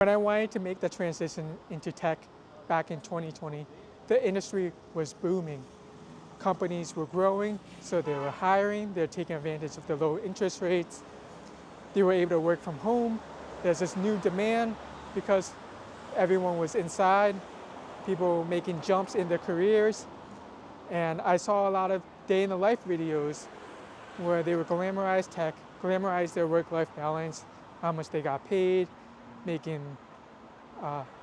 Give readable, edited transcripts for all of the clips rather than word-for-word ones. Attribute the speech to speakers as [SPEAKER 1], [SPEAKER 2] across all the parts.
[SPEAKER 1] When I wanted to make the transition into tech back in 2020, the industry was booming. Companies were growing, so they were hiring, they're taking advantage of the low interest rates. They were able to work from home. There's this new demand because everyone was inside, people making jumps in their careers. And I saw a lot of day in the life videos where they would glamorize tech, glamorize their work-life balance, how much they got paid, making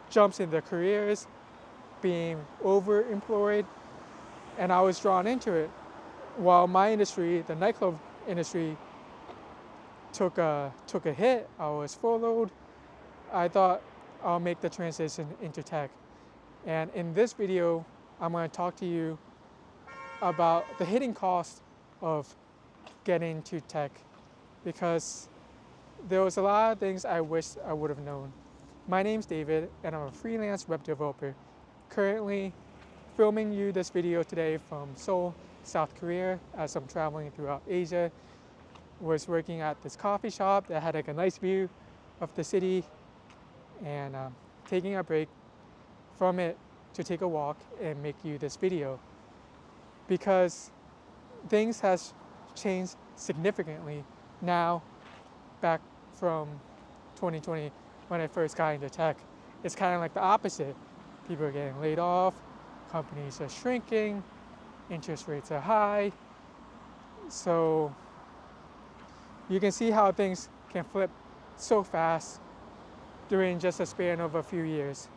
[SPEAKER 1] jumps in their careers, being overemployed, and I was drawn into it. While my industry, the nightclub industry, took a hit, I was furloughed, I thought I'll make the transition into tech. And in this video, I'm going to talk to you about the hidden cost of getting into tech, because there was a lot of things I wish I would have known. My name's David, and I'm a freelance web developer, currently filming you this video today from Seoul, South Korea, as I'm traveling throughout Asia. Was working at this coffee shop that had like a nice view of the city, and taking a break from it to take a walk and make you this video, because things has changed significantly now back from 2020 when I first got into tech. It's kind of like the opposite. People are getting laid off, companies are shrinking, interest rates are high. So you can see how things can flip so fast during just a span of a few years.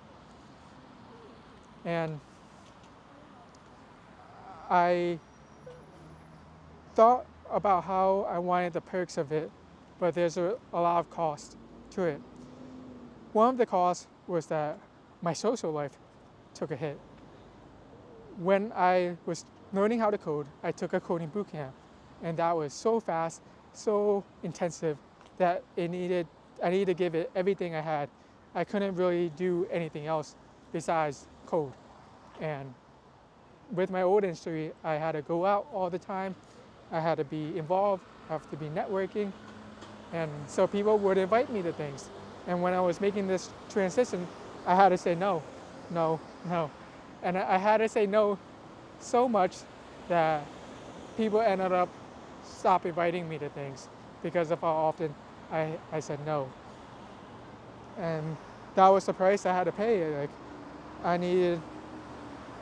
[SPEAKER 1] And I thought about how I wanted the perks of it, but there's a lot of cost to it. One of the costs was that my social life took a hit. When I was learning how to code, I took a coding bootcamp, and that was so fast, so intensive that I needed to give it everything I had. I couldn't really do anything else besides code. And with my old industry, I had to go out all the time. I had to be involved, I have to be networking. And so people would invite me to things. And when I was making this transition, I had to say no, no, no. And I had to say no so much that people ended up stop inviting me to things because of how often I said no. And that was the price I had to pay. Like, I needed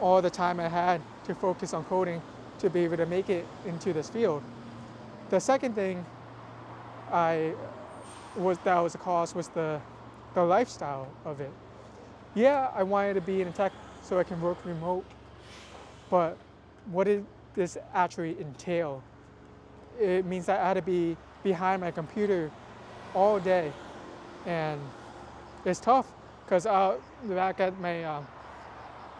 [SPEAKER 1] all the time I had to focus on coding to be able to make it into this field. The second thing that was a cost was the lifestyle of it. Yeah, I wanted to be in tech so I can work remote, but what did this actually entail? It means that I had to be behind my computer all day, and it's tough because back at my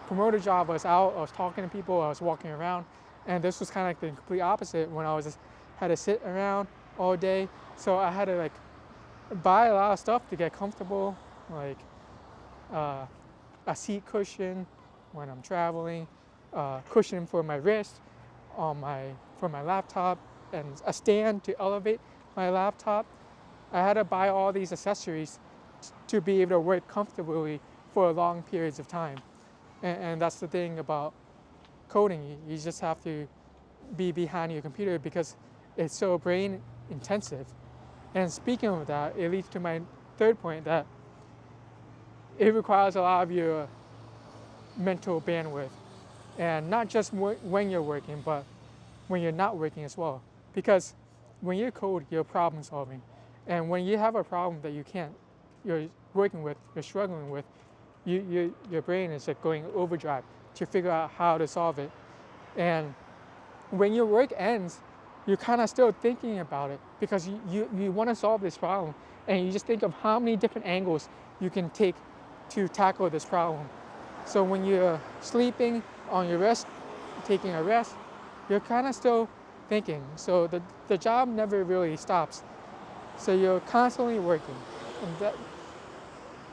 [SPEAKER 1] promoter job, I was out, I was talking to people, I was walking around, and this was kind of like the complete opposite when I was just had to sit around all day. So I had to like buy a lot of stuff to get comfortable, like a seat cushion when I'm traveling, cushion for my wrist for my laptop, and a stand to elevate my laptop. I had to buy all these accessories to be able to work comfortably for long periods of time. And that's the thing about coding. You just have to be behind your computer because it's so brain intensive. And speaking of that, it leads to my third point, that it requires a lot of your mental bandwidth. And not just when you're working, but when you're not working as well. Because when you code, you're problem solving. And when you have a problem that you're working with, you're struggling with, your brain is like going overdrive to figure out how to solve it. And when your work ends, you're kind of still thinking about it because you want to solve this problem, and you just think of how many different angles you can take to tackle this problem. So when you're sleeping on your rest, taking a rest, you're kind of still thinking. So the job never really stops. So you're constantly working. And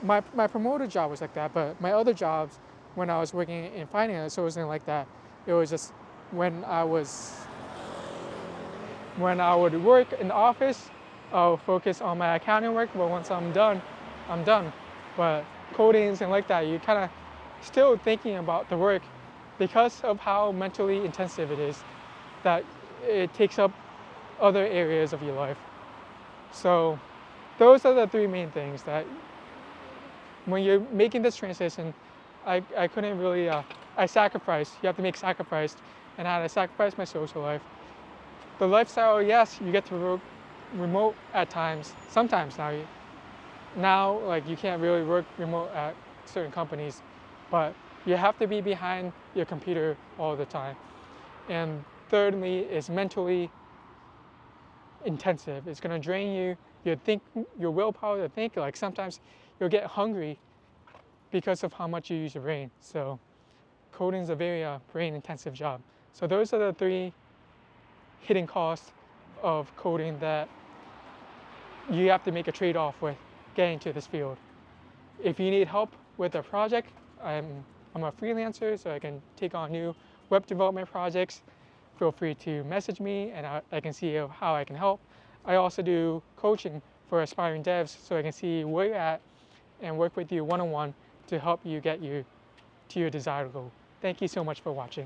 [SPEAKER 1] my promoter job was like that, but my other jobs, when I was working in finance, it wasn't like that. It was just when I would work in the office, I'll focus on my accounting work, but once I'm done, I'm done. But coding and like that, you're kind of still thinking about the work because of how mentally intensive it is, that it takes up other areas of your life. So those are the three main things that when you're making this transition, I couldn't really, I sacrificed, you have to make sacrifice, and I had to sacrifice my social life. The lifestyle, yes, you get to work remote at times, sometimes now like you can't really work remote at certain companies, but you have to be behind your computer all the time. And thirdly, is mentally intensive. It's going to drain you. Your willpower to think. Like sometimes you'll get hungry because of how much you use your brain. So coding is a very brain-intensive job. So those are the three hidden costs of coding that you have to make a trade-off with getting to this field. If you need help with a project, I'm a freelancer, so I can take on new web development projects. Feel free to message me, and I can see how I can help. I also do coaching for aspiring devs, so I can see where you're at and work with you one-on-one to help you get you to your desired goal. Thank you so much for watching.